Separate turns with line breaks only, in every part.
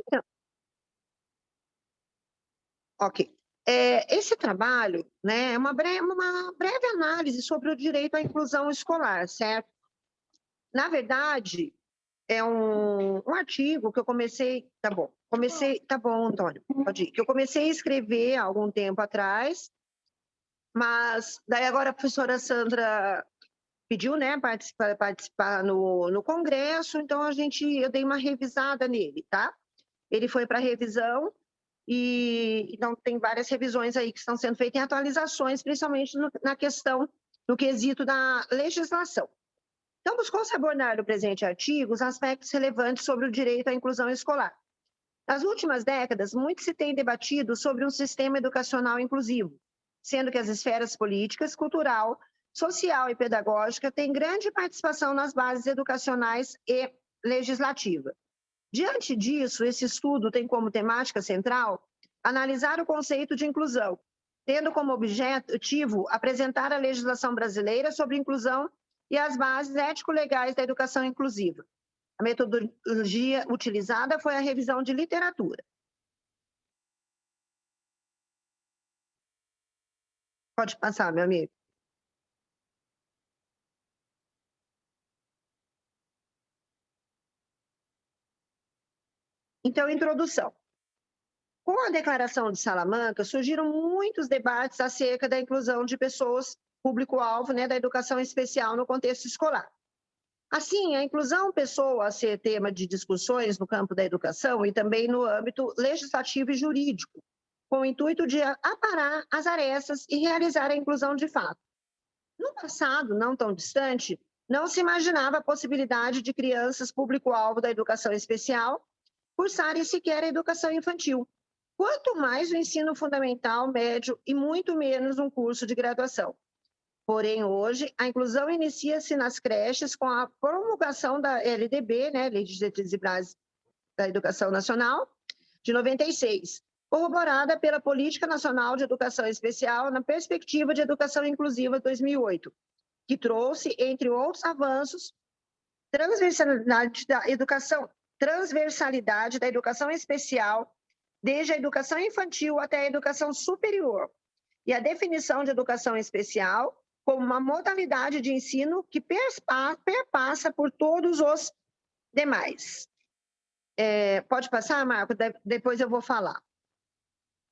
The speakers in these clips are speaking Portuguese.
Então, ok. Esse trabalho, né, é uma breve análise sobre o direito à inclusão escolar, certo? Na verdade, é um artigo que eu comecei. Tá bom. Tá bom, Antônio, pode ir. Que eu comecei a escrever há algum tempo atrás, mas daí agora a professora Sandra pediu, né, participar no congresso, então eu dei uma revisada nele, tá? Ele foi para revisão e então tem várias revisões aí que estão sendo feitas em atualizações, principalmente na questão, no quesito da legislação. Então, buscou-se abordar no presente artigo os aspectos relevantes sobre o direito à inclusão escolar. Nas últimas décadas, muito se tem debatido sobre um sistema educacional inclusivo, sendo que as esferas políticas, cultural, social e pedagógica têm grande participação nas bases educacionais e legislativa. Diante disso, esse estudo tem como temática central analisar o conceito de inclusão, tendo como objetivo apresentar a legislação brasileira sobre inclusão e as bases ético-legais da educação inclusiva. A metodologia utilizada foi a revisão de literatura. Pode passar, meu amigo. Então, introdução. Com a Declaração de Salamanca, surgiram muitos debates acerca da inclusão de pessoas, público-alvo, né, da educação especial no contexto escolar. Assim, a inclusão passou a ser tema de discussões no campo da educação e também no âmbito legislativo e jurídico, com o intuito de aparar as arestas e realizar a inclusão de fato. No passado, não tão distante, não se imaginava a possibilidade de crianças público-alvo da educação especial cursarem sequer a educação infantil, quanto mais o ensino fundamental, médio e muito menos um curso de graduação. Porém, hoje, a inclusão inicia-se nas creches com a promulgação da LDB, né, Lei de Diretrizes e Bases da Educação Nacional, de 96, corroborada pela Política Nacional de Educação Especial na Perspectiva de Educação Inclusiva de 2008, que trouxe, entre outros avanços, transversalidade da educação especial, desde a educação infantil até a educação superior, e a definição de educação especial como uma modalidade de ensino que perpassa por todos os demais. Pode passar, Marco? Depois eu vou falar.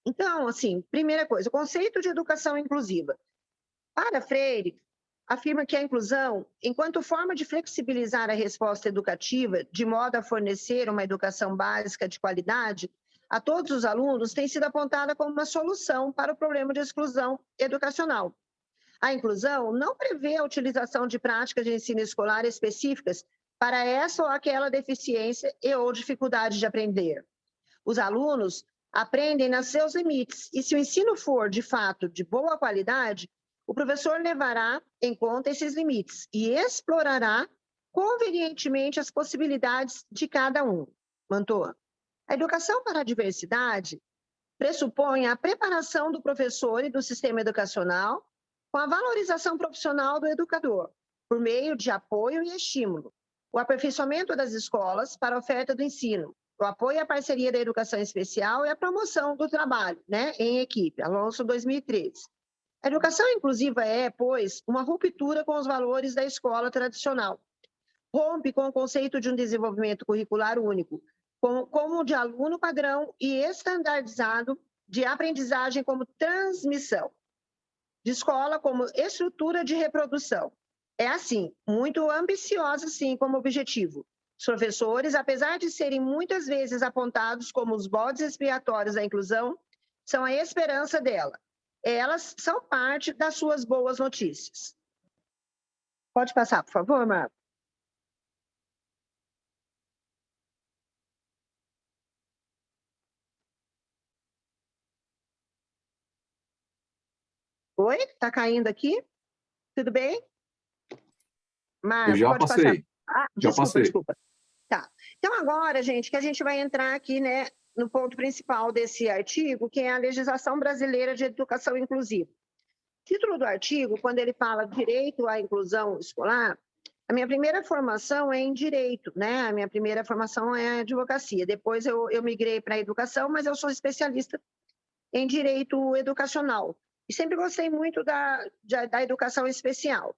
Então, assim, primeira coisa, o conceito de educação inclusiva. Para Freire, afirma que a inclusão, enquanto forma de flexibilizar a resposta educativa, de modo a fornecer uma educação básica de qualidade a todos os alunos, tem sido apontada como uma solução para o problema de exclusão educacional. A inclusão não prevê a utilização de práticas de ensino escolar específicas para essa ou aquela deficiência e ou dificuldade de aprender. Os alunos aprendem nos seus limites e, se o ensino for, de fato, de boa qualidade, o professor levará em conta esses limites e explorará convenientemente as possibilidades de cada um. Mantor, a educação para a diversidade pressupõe a preparação do professor e do sistema educacional com a valorização profissional do educador, por meio de apoio e estímulo, o aperfeiçoamento das escolas para a oferta do ensino, o apoio à parceria da educação especial e a promoção do trabalho, né, em equipe, Alonso 2013. A educação inclusiva é, pois, uma ruptura com os valores da escola tradicional. Rompe com o conceito de um desenvolvimento curricular único, como de aluno padrão e estandardizado, de aprendizagem como transmissão, de escola como estrutura de reprodução. É assim, muito ambiciosa, sim, como objetivo. Os professores, apesar de serem muitas vezes apontados como os bodes expiatórios da inclusão, são a esperança dela. Elas são parte das suas boas notícias. Pode passar, por favor, Marco. Oi? Está caindo aqui? Tudo bem?
Eu
Marco,
já
pode passar.
passei. Já passei.
Desculpa. Tá. Então, agora, gente, que a gente vai entrar aqui, né, no ponto principal desse artigo, que é a legislação brasileira de educação inclusiva. O título do artigo, quando ele fala direito à inclusão escolar, A minha primeira formação é em Direito, né? A minha primeira formação é Advocacia. Depois eu migrei para a Educação, mas eu sou especialista em Direito Educacional. E sempre gostei muito da educação especial.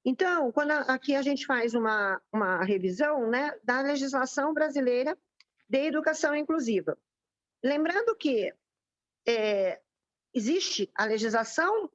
Então, quando aqui a gente faz uma revisão, né, da legislação brasileira de educação inclusiva. Lembrando que existe a legislação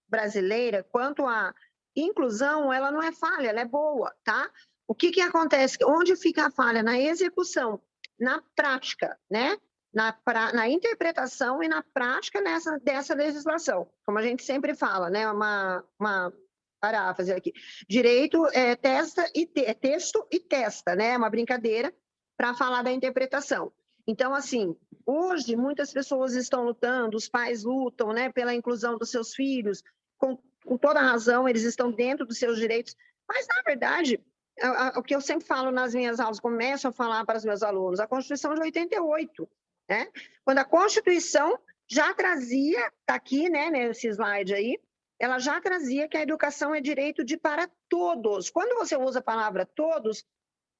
brasileira quanto à inclusão, ela não é falha, ela é boa, tá? O que acontece? Onde fica a falha? Na execução, na prática, né? Na interpretação e na prática dessa legislação. Como a gente sempre fala, né? Uma paráfrase aqui. Direito é texto e testa, né? É uma brincadeira para falar da interpretação. Então, assim, hoje muitas pessoas estão lutando, os pais lutam, né, pela inclusão dos seus filhos, com toda razão, eles estão dentro dos seus direitos, mas, na verdade, o que eu sempre falo nas minhas aulas, começo a falar para os meus alunos, a Constituição de 88, né? Quando a Constituição já trazia, está aqui, né, nesse slide aí, ela já trazia que a educação é direito para todos. Quando você usa a palavra todos,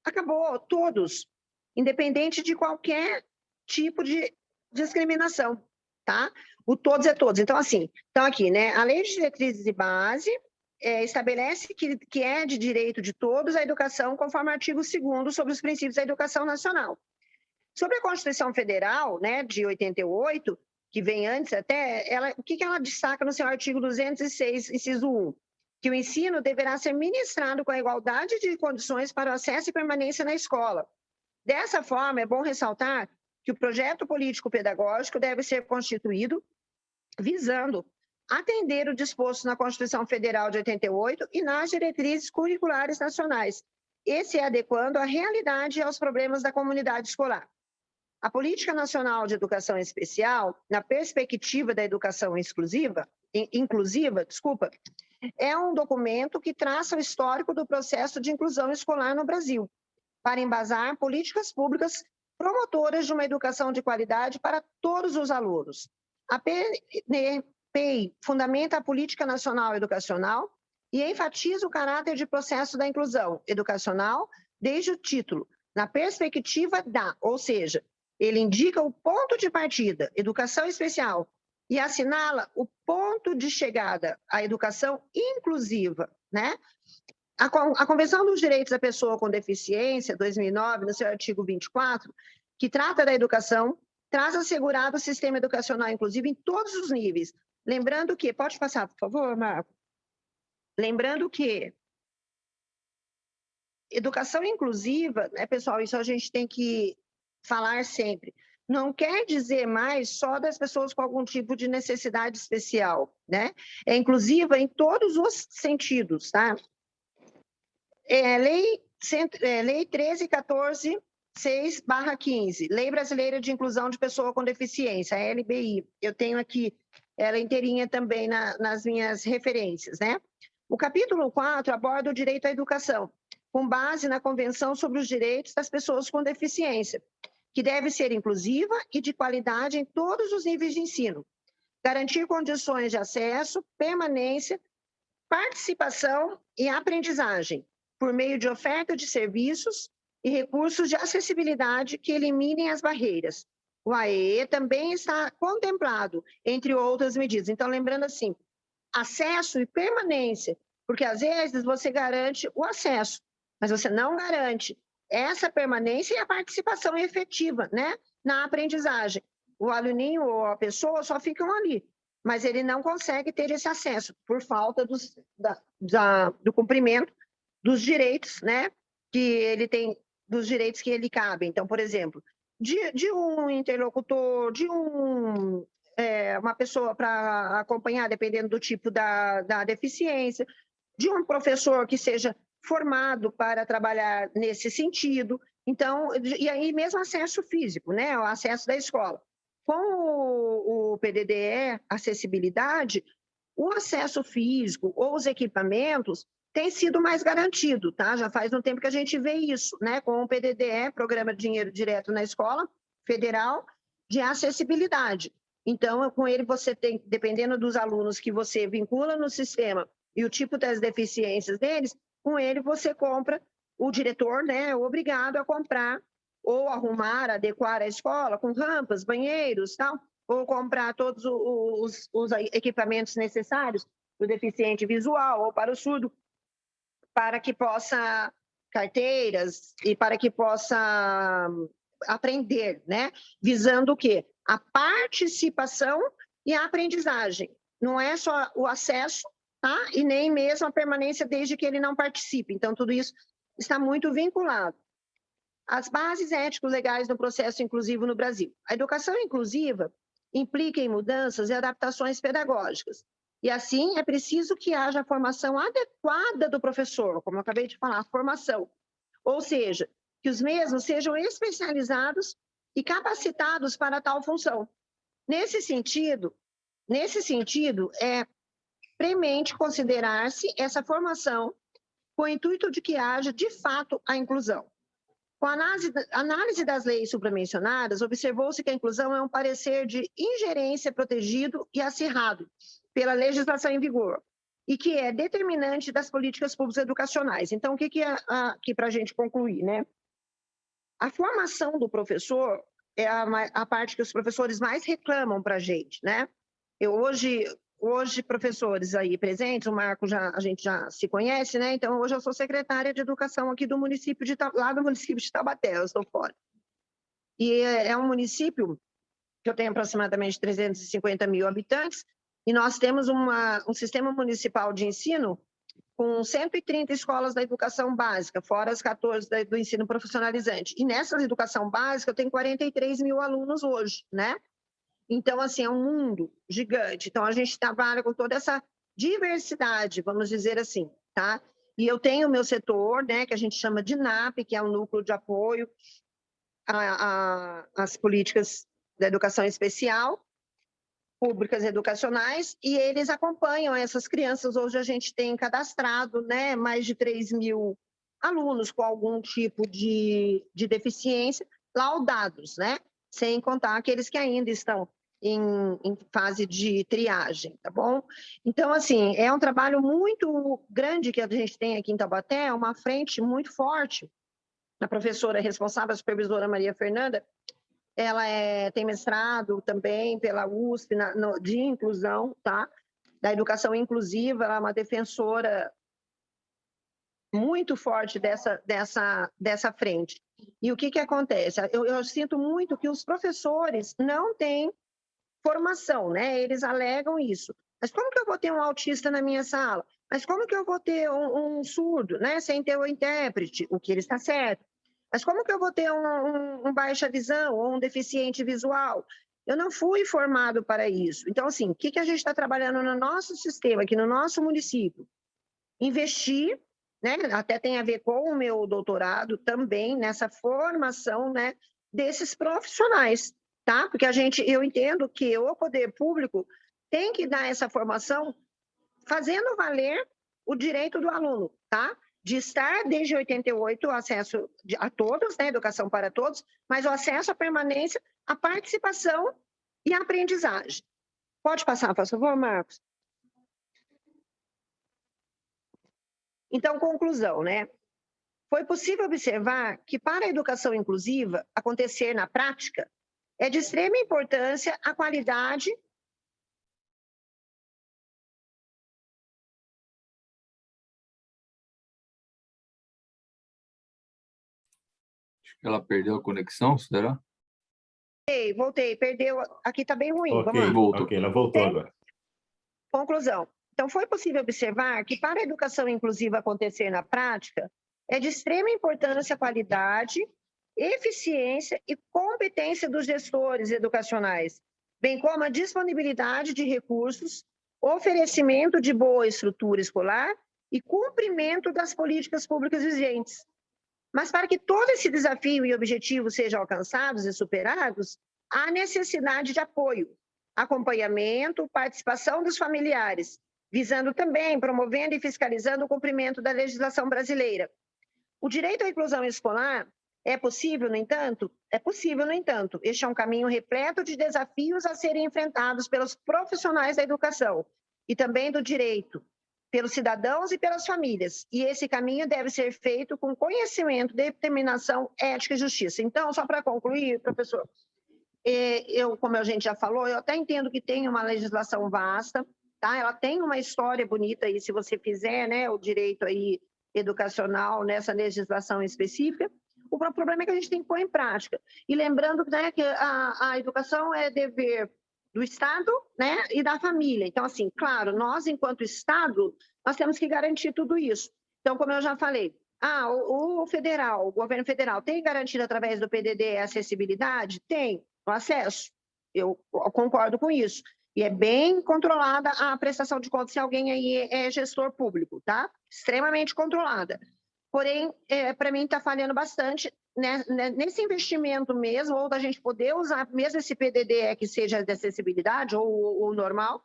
acabou, todos, independente de qualquer tipo de discriminação, tá? O todos é todos. Então, assim, então aqui, né, a Lei de Diretrizes de Base estabelece que é de direito de todos a educação, conforme o artigo 2º sobre os princípios da educação nacional. Sobre a Constituição Federal, né, de 88, que vem antes até, o que ela destaca no seu artigo 206, inciso 1? Que o ensino deverá ser ministrado com a igualdade de condições para o acesso e permanência na escola. Dessa forma, é bom ressaltar que o projeto político-pedagógico deve ser constituído visando atender o disposto na Constituição Federal de 88 e nas diretrizes curriculares nacionais, esse adequando à realidade e aos problemas da comunidade escolar. A Política Nacional de Educação Especial, na perspectiva da educação inclusiva, é um documento que traça o histórico do processo de inclusão escolar no Brasil, para embasar políticas públicas promotoras de uma educação de qualidade para todos os alunos. A PNPI fundamenta a Política Nacional Educacional e enfatiza o caráter de processo da inclusão educacional desde o título, na perspectiva ou seja, ele indica o ponto de partida, educação especial, e assinala o ponto de chegada, a educação inclusiva, né? A Convenção dos Direitos da Pessoa com Deficiência, 2009, no seu artigo 24, que trata da educação, traz assegurado o sistema educacional inclusivo em todos os níveis. Lembrando que, pode passar, por favor, Marco? Lembrando que educação inclusiva, né, pessoal, isso a gente tem que falar sempre, não quer dizer mais só das pessoas com algum tipo de necessidade especial, né? É inclusiva em todos os sentidos, tá? Lei 13.14.6/15, Lei Brasileira de Inclusão de Pessoa com Deficiência, a LBI. Eu tenho aqui ela inteirinha também nas minhas referências, né? O capítulo 4 aborda o direito à educação, com base na Convenção sobre os Direitos das Pessoas com Deficiência, que deve ser inclusiva e de qualidade em todos os níveis de ensino, garantir condições de acesso, permanência, participação e aprendizagem, por meio de oferta de serviços e recursos de acessibilidade que eliminem as barreiras. O AEE também está contemplado, entre outras medidas. Então, lembrando assim, acesso e permanência, porque às vezes você garante o acesso, mas você não garante essa permanência e a participação efetiva, né, na aprendizagem. O aluninho ou a pessoa só ficam ali, mas ele não consegue ter esse acesso por falta do cumprimento dos direitos, né, que ele tem, dos direitos que ele cabe. Então, por exemplo, de um interlocutor, de uma pessoa para acompanhar, dependendo do tipo da deficiência, de um professor que seja formado para trabalhar nesse sentido. Então, e aí mesmo acesso físico, né, o acesso da escola. Com o PDDE, acessibilidade, o acesso físico ou os equipamentos tem sido mais garantido, tá? Já faz um tempo que a gente vê isso, né? Com o PDDE, Programa de Dinheiro Direto na Escola Federal, de acessibilidade. Então, com ele você tem, dependendo dos alunos que você vincula no sistema e o tipo das deficiências deles, com ele você compra, o diretor, né, é obrigado a comprar ou arrumar, adequar a escola com rampas, banheiros, tal, ou comprar todos os equipamentos necessários para o deficiente visual ou para o surdo, para que possa carteiras e para que possa aprender, né? Visando o quê? A participação e a aprendizagem. Não é só o acesso, tá? E nem mesmo a permanência desde que ele não participe. Então, tudo isso está muito vinculado. As bases ético-legais do processo inclusivo no Brasil. A educação inclusiva implica em mudanças e adaptações pedagógicas. E, assim, é preciso que haja a formação adequada do professor, como eu acabei de falar, a formação. Ou seja, que os mesmos sejam especializados e capacitados para tal função. Nesse sentido, é premente considerar-se essa formação com o intuito de que haja, de fato, a inclusão. Com a análise das leis supramencionadas, observou-se que a inclusão é um parecer de ingerência protegido e acirrado pela legislação em vigor, e que é determinante das políticas públicas educacionais. Então, o que é aqui para a gente concluir, né? A formação do professor é a parte que os professores mais reclamam para a gente, né? Hoje, professores aí presentes, o Marco a gente já se conhece, né? Então, hoje eu sou secretária de Educação aqui do município lá do município de Taubaté, eu estou fora. E é um município que eu tenho aproximadamente 350 mil habitantes, e nós temos um sistema municipal de ensino com 130 escolas da educação básica, fora as 14 do ensino profissionalizante. E nessa educação básica, eu tenho 43 mil alunos hoje, né? Então, assim, é um mundo gigante. Então, a gente trabalha com toda essa diversidade, vamos dizer assim, tá? E eu tenho o meu setor, né, que a gente chama de NAP, que é um núcleo de apoio às políticas da educação especial, públicas educacionais, e eles acompanham essas crianças. Hoje a gente tem cadastrado, né, mais de 3 mil alunos com algum tipo de deficiência, laudados, né? Sem contar aqueles que ainda estão em fase de triagem, tá bom? Então, assim, é um trabalho muito grande que a gente tem aqui em Taubaté, uma frente muito forte. A professora responsável, a supervisora Maria Fernanda, ela tem mestrado também pela USP de inclusão, tá? Da educação inclusiva, ela é uma defensora muito forte dessa frente. E o que acontece? Eu sinto muito que os professores não têm formação, né? Eles alegam isso. Mas como que eu vou ter um autista na minha sala? Mas como que eu vou ter um surdo, né? Sem ter o intérprete, o que ele está certo. Mas como que eu vou ter um baixa visão ou um deficiente visual? Eu não fui formado para isso. Então, assim, o que a gente está trabalhando no nosso sistema, aqui no nosso município? Investir, né? Até tem a ver com o meu doutorado também, nessa formação, né, desses profissionais, tá? Porque eu entendo que o poder público tem que dar essa formação fazendo valer o direito do aluno, tá? De estar desde 88 o acesso a todos, né? Educação para todos, mas o acesso à permanência, à participação e à aprendizagem. Pode passar, por favor, Marcos? Então, conclusão, né? Foi possível observar que, para a educação inclusiva acontecer na prática, é de extrema importância a qualidade.
Acho que ela perdeu a conexão, será?
Voltei, perdeu. Aqui está bem ruim.
Ok,
Vamos lá.
Voltou.
ok, ela voltou agora.
Conclusão. Então, foi possível observar que, para a educação inclusiva acontecer na prática, é de extrema importância a qualidade, eficiência e competência dos gestores educacionais, bem como a disponibilidade de recursos, oferecimento de boa estrutura escolar e cumprimento das políticas públicas vigentes. Mas, para que todo esse desafio e objetivo sejam alcançados e superados, há necessidade de apoio, acompanhamento, participação dos familiares, visando também, promovendo e fiscalizando o cumprimento da legislação brasileira. O direito à inclusão escolar é possível, no entanto? É possível, no entanto. Este é um caminho repleto de desafios a serem enfrentados pelos profissionais da educação e também do direito, pelos cidadãos e pelas famílias. E esse caminho deve ser feito com conhecimento, determinação, ética e justiça. Então, só para concluir, professor, como a gente já falou, eu até entendo que tem uma legislação vasta, tá? Ela tem uma história bonita aí, se você fizer, né, o direito aí educacional nessa legislação específica. O problema é que a gente tem que pôr em prática. E lembrando, né, que a educação é dever do Estado, né, e da família. Então, assim, claro, nós, enquanto Estado, nós temos que garantir tudo isso. Então, como eu já falei, o federal, o governo federal tem garantido através do PDD a acessibilidade? Tem, o acesso. Eu concordo com isso. E é bem controlada a prestação de contas se alguém aí é gestor público, tá? Extremamente controlada. Porém, para mim, está falhando bastante, né, nesse investimento mesmo, ou da gente poder usar mesmo esse PDD que seja de acessibilidade, ou normal,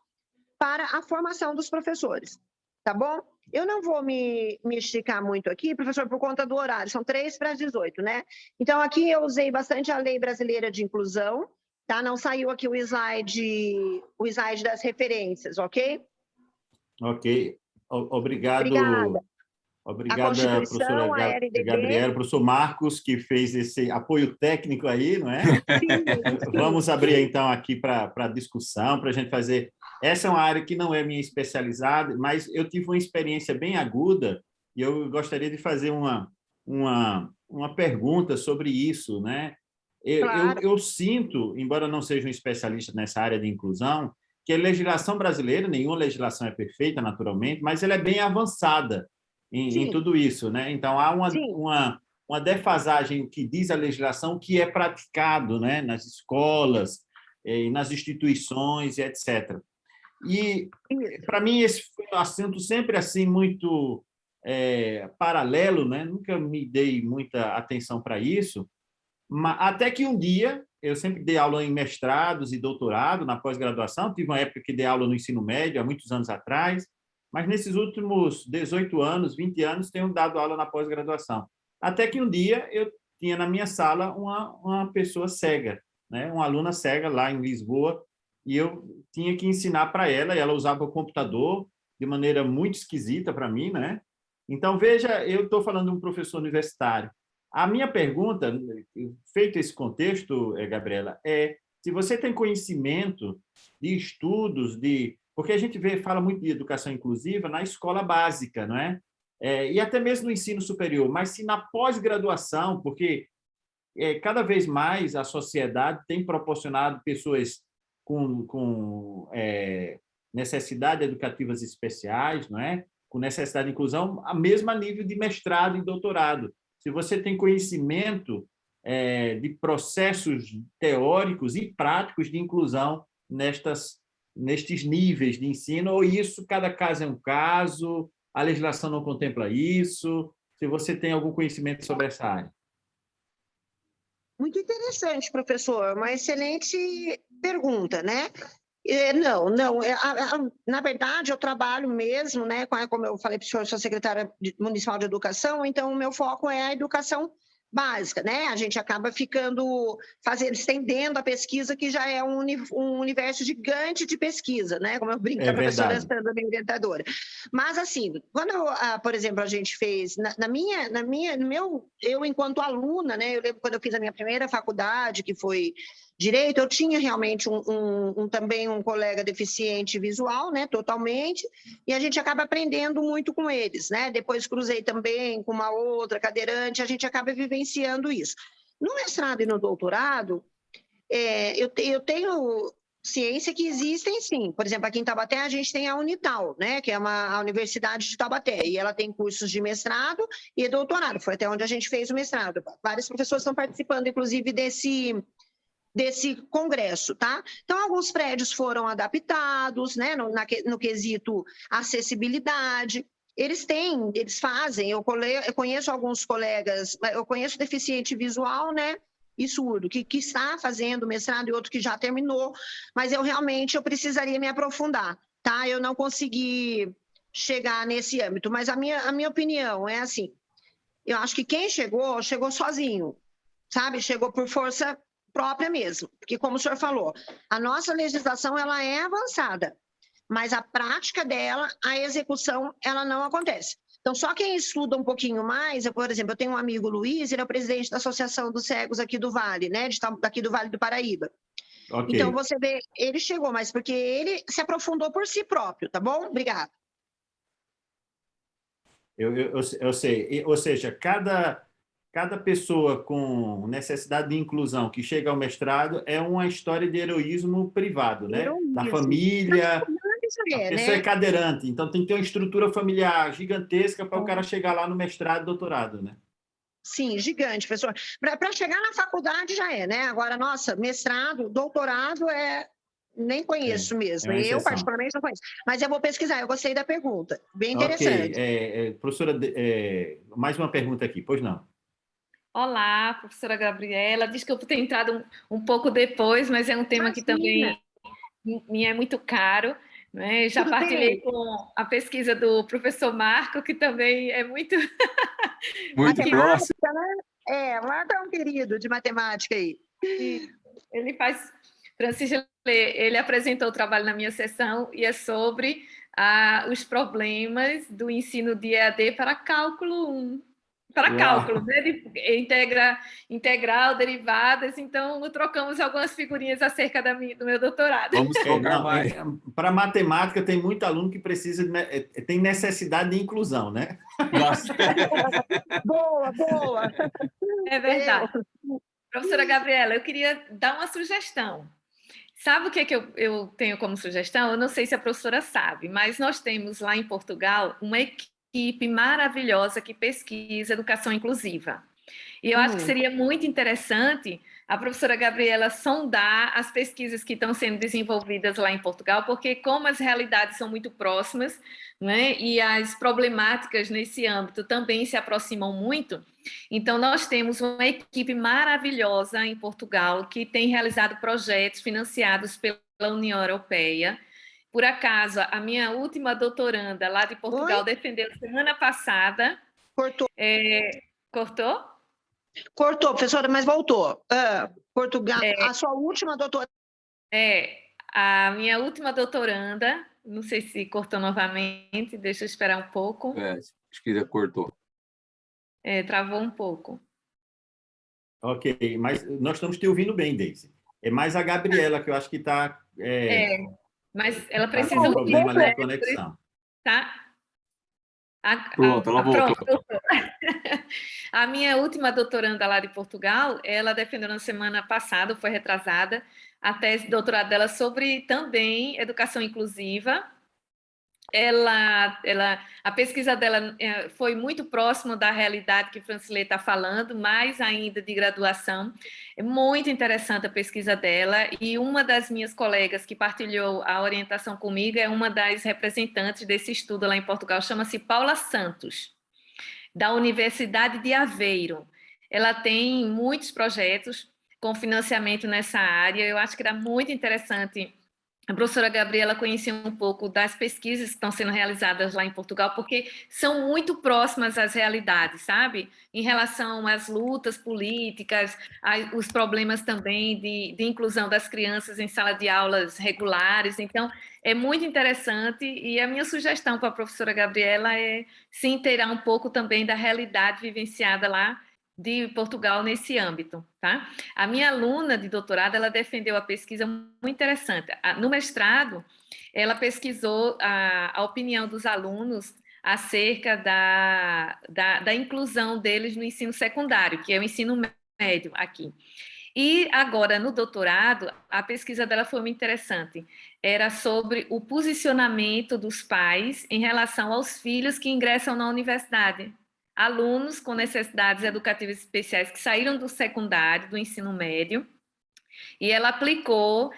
para a formação dos professores, tá bom? Eu não vou me esticar muito aqui, professor, por conta do horário, são 3:18, né? Então, aqui eu usei bastante a Lei Brasileira de Inclusão, tá? Não saiu aqui o slide das referências, ok?
Ok. Obrigado.
Obrigada.
Obrigada, professora Gabriela, professor Marcos, que fez esse apoio técnico aí, não é? Sim. Vamos abrir, então, aqui para discussão, para a gente fazer... Essa é uma área que não é minha especializada, mas eu tive uma experiência bem aguda e eu gostaria de fazer uma pergunta sobre isso, né?
Claro.
Eu sinto, embora não seja um especialista nessa área de inclusão, que a legislação brasileira, nenhuma legislação é perfeita, naturalmente, mas ela é bem avançada em tudo isso, né? Então, há uma defasagem que diz a legislação que é praticado, né, nas escolas, nas instituições, etc. E, para mim, esse foi um assunto sempre assim muito paralelo, né? Nunca me dei muita atenção para isso, mas até que um dia, eu sempre dei aula em mestrados e doutorado, na pós-graduação, tive uma época que dei aula no ensino médio, há muitos anos atrás, mas nesses últimos 18 anos, 20 anos, tenho dado aula na pós-graduação. Até que um dia eu tinha na minha sala uma pessoa cega, né? Uma aluna cega lá em Lisboa, e eu tinha que ensinar para ela, e ela usava o computador de maneira muito esquisita para mim, né? Então, veja, eu estou falando de um professor universitário. A minha pergunta, feito esse contexto, Gabriela, é se você tem conhecimento de estudos, porque a gente fala muito de educação inclusiva na escola básica, não é? E até mesmo no ensino superior, mas se na pós-graduação, porque cada vez mais a sociedade tem proporcionado pessoas com necessidades educativas especiais, não é? Com necessidade de inclusão, a mesmo nível de mestrado e doutorado. Se você tem conhecimento de processos teóricos e práticos de inclusão nestes níveis de ensino, ou isso, cada caso é um caso, a legislação não contempla isso, se você tem algum conhecimento sobre essa área.
Muito interessante, professor, uma excelente pergunta, né? Não, na verdade, eu trabalho mesmo, né, como eu falei para o senhor, sou secretária municipal de educação, então o meu foco é a educação básica, né? A gente acaba estendendo a pesquisa, que já é um universo gigante de pesquisa, né? Como eu brinco com a professora Sandra, minha orientadora. Mas, assim, quando, por exemplo, a gente fez, eu enquanto aluna, né? Eu lembro quando eu fiz a minha primeira faculdade, que foi Direito, eu tinha realmente também um colega deficiente visual, né, totalmente, e a gente acaba aprendendo muito com eles, né? Depois cruzei também com uma outra cadeirante, a gente acaba vivenciando isso. No mestrado e no doutorado, eu tenho ciência que existem, sim. Por exemplo, aqui em Taubaté, a gente tem a Unital, né, que é a Universidade de Taubaté, e ela tem cursos de mestrado e doutorado, foi até onde a gente fez o mestrado. Várias pessoas estão participando, inclusive, desse congresso, tá? Então, alguns prédios foram adaptados, né, no quesito acessibilidade. Eles fazem, eu conheço alguns colegas, eu conheço deficiente visual, né, e surdo, que está fazendo mestrado e outro que já terminou, mas eu precisaria me aprofundar, tá? Eu não consegui chegar nesse âmbito, mas a minha opinião é assim, eu acho que quem chegou sozinho, sabe? Chegou por força própria mesmo, porque, como o senhor falou, a nossa legislação ela é avançada, mas a prática dela, a execução, ela não acontece. Então, só quem estuda um pouquinho mais, por exemplo, eu tenho um amigo, Luiz, ele é o presidente da Associação dos Cegos aqui do Vale, né, daqui do Vale do Paraíba.
Ok.
Então, você vê, ele chegou, mas porque ele se aprofundou por si próprio, tá bom? Obrigada.
Eu sei. Ou seja, cada pessoa com necessidade de inclusão que chega ao mestrado é uma história de heroísmo privado, né? Da família. A pessoa é cadeirante, então tem que ter uma estrutura familiar gigantesca para o cara chegar lá no mestrado e doutorado, né?
Sim, gigante, professor. Para chegar na faculdade já é, né? Agora, nossa, mestrado, doutorado nem conheço mesmo. Eu, particularmente, não conheço. Mas eu vou pesquisar, eu gostei da pergunta. Bem interessante.
Ok. Professora, mais uma pergunta aqui, pois não?
Olá, professora Gabriela. Diz que eu vou ter entrado um pouco depois, mas é um tema que também me é muito caro. Né? Já partilhei com a pesquisa do professor Marco, que também é muito...
Muito próximo.
Né? Marco é um querido de matemática aí.
Ele faz... Francisco, ele apresentou o trabalho na minha sessão e é sobre os problemas do ensino de EAD para cálculo 1. Para cálculo, né? Integral, derivadas, então trocamos algumas figurinhas acerca do meu doutorado.
Vamos trocar mais.
Para matemática, tem muito aluno que precisa, tem necessidade de inclusão, né?
Nossa.
Boa!
É verdade. Professora Gabriela, eu queria dar uma sugestão. Sabe o que eu tenho como sugestão? Eu não sei se a professora sabe, mas nós temos lá em Portugal uma equipe maravilhosa que pesquisa educação inclusiva. E eu acho que seria muito interessante a professora Gabriela sondar as pesquisas que estão sendo desenvolvidas lá em Portugal, porque como as realidades são muito próximas, né, e as problemáticas nesse âmbito também se aproximam muito, então nós temos uma equipe maravilhosa em Portugal que tem realizado projetos financiados pela União Europeia. Por acaso, a minha última doutoranda lá de Portugal defendeu semana passada...
Cortou.
Cortou?
Cortou, professora, mas voltou. Portugal, a sua última doutoranda...
A minha última doutoranda, não sei se cortou novamente, deixa eu esperar um pouco.
Acho que já cortou.
Travou um pouco.
Ok, mas nós estamos te ouvindo bem, Deise. É mais a Gabriela, que eu acho que está...
mas ela precisa...
um problema ali de conexão.
Tá?
Pronto, ela voltou.
A minha última doutoranda lá de Portugal, ela defendeu na semana passada, foi retrasada, a tese de doutorado dela sobre também educação inclusiva. A pesquisa dela foi muito próxima da realidade que Francilê está falando, mais ainda de graduação. É muito interessante a pesquisa dela, e uma das minhas colegas que partilhou a orientação comigo é uma das representantes desse estudo lá em Portugal, chama-se Paula Santos, da Universidade de Aveiro. Ela tem muitos projetos com financiamento nessa área, eu acho que era muito interessante a professora Gabriela conhecer um pouco das pesquisas que estão sendo realizadas lá em Portugal, porque são muito próximas às realidades, sabe? Em relação às lutas políticas, os problemas também de inclusão das crianças em sala de aulas regulares. Então, é muito interessante, e a minha sugestão para a professora Gabriela é se inteirar um pouco também da realidade vivenciada lá de Portugal nesse âmbito, tá? A minha aluna de doutorado, ela defendeu a pesquisa muito interessante. No mestrado, ela pesquisou a opinião dos alunos acerca da inclusão deles no ensino secundário, que é o ensino médio aqui. E agora, no doutorado, a pesquisa dela foi muito interessante. Era sobre o posicionamento dos pais em relação aos filhos que ingressam na universidade. Alunos com necessidades educativas especiais que saíram do secundário, do ensino médio, e ela aplicou,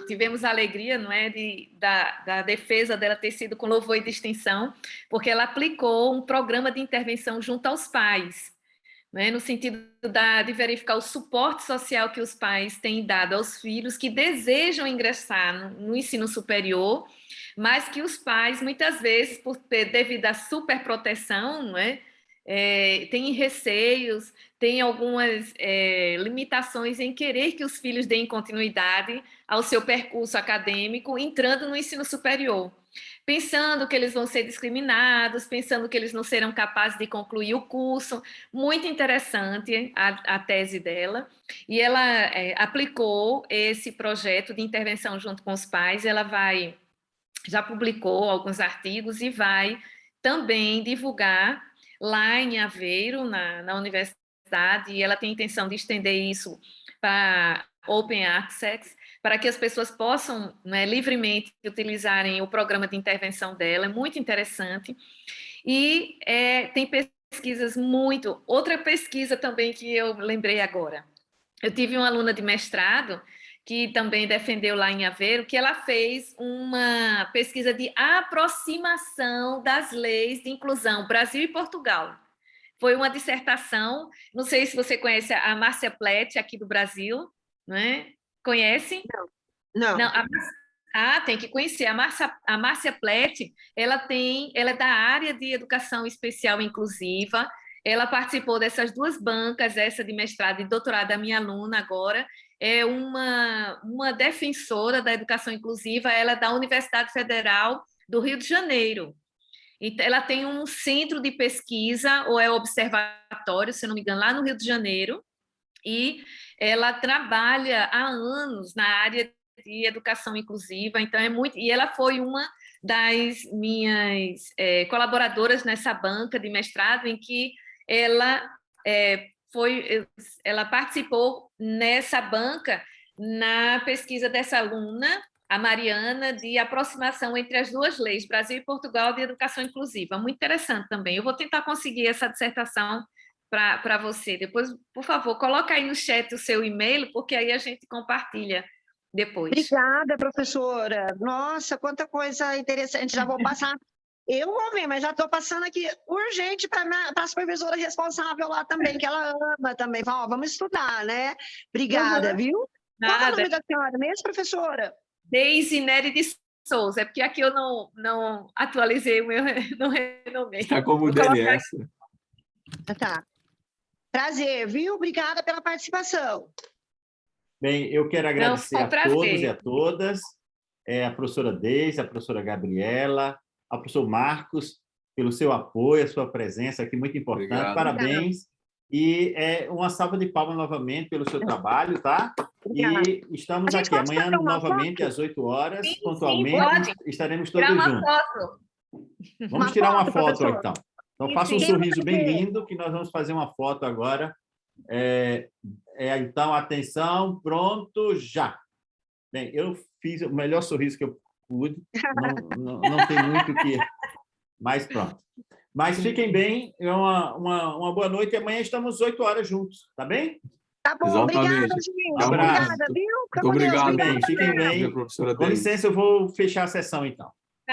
tivemos a alegria, não é, da defesa dela ter sido com louvor e distinção, porque ela aplicou um programa de intervenção junto aos pais, né, no sentido de verificar o suporte social que os pais têm dado aos filhos que desejam ingressar no ensino superior, mas que os pais, muitas vezes, devido à superproteção, não é, tem receios, tem algumas limitações em querer que os filhos deem continuidade ao seu percurso acadêmico, entrando no ensino superior, pensando que eles vão ser discriminados, pensando que eles não serão capazes de concluir o curso. Muito interessante a tese dela, e ela aplicou esse projeto de intervenção junto com os pais. Ela já publicou alguns artigos e vai também divulgar lá em Aveiro, na universidade, e ela tem a intenção de estender isso para Open Access, para que as pessoas possam, né, livremente utilizarem o programa de intervenção dela. É muito interessante. E tem pesquisas muito... Outra pesquisa também que eu lembrei agora. Eu tive uma aluna de mestrado que também defendeu lá em Aveiro, que ela fez uma pesquisa de aproximação das leis de inclusão Brasil e Portugal. Foi uma dissertação, não sei se você conhece a Márcia Plett, aqui do Brasil, né? Conhece?
Não.
Tem que conhecer. A Márcia Plett, ela é da área de educação especial inclusiva. Ela participou dessas duas bancas, essa de mestrado e doutorado da minha aluna agora. É uma defensora da educação inclusiva, ela é da Universidade Federal do Rio de Janeiro. Então, ela tem um centro de pesquisa, ou observatório, se não me engano, lá no Rio de Janeiro, e ela trabalha há anos na área de educação inclusiva. Então e ela foi uma das minhas colaboradoras nessa banca de mestrado, em que ela participou nessa banca na pesquisa dessa aluna, a Mariana, de aproximação entre as duas leis, Brasil e Portugal, de educação inclusiva. Muito interessante também. Eu vou tentar conseguir essa dissertação para você. Depois, por favor, coloca aí no chat o seu e-mail, porque aí a gente compartilha depois.
Obrigada, professora. Nossa, quanta coisa interessante. Já vou passar. Eu vou ver, mas já estou passando aqui urgente para a supervisora responsável lá também, que ela ama também. Fala, vamos estudar, né? Obrigada, viu? Qual é o nome da senhora mesmo, professora?
Deise Nery de Souza. É porque aqui eu não atualizei o meu renome.
Está como DNS.
Tá. Prazer, viu? Obrigada pela participação.
Bem, eu quero agradecer a todos e a todas, a professora Deise, a professora Gabriela, ao professor Marcos, pelo seu apoio, a sua presença aqui, muito importante. Obrigado. Parabéns. E uma salva de palmas novamente pelo seu trabalho, tá? Obrigado. E estamos aqui amanhã novamente às 8 horas, sim, pontualmente, sim, estaremos todos juntos. Vamos tirar uma foto, então. Então, faça um sorriso bem lindo, que nós vamos fazer uma foto agora. Então, atenção, pronto, já. Bem, eu fiz o melhor sorriso que eu pude, não tem muito o que... Mas pronto. Mas fiquem bem, uma boa noite, e amanhã estamos 8 horas juntos, tá bem?
Tá bom, obrigada, gente.
Obrigada,
viu?
Muito obrigado.
Fiquem bem. Com licença, eu vou fechar a sessão, então.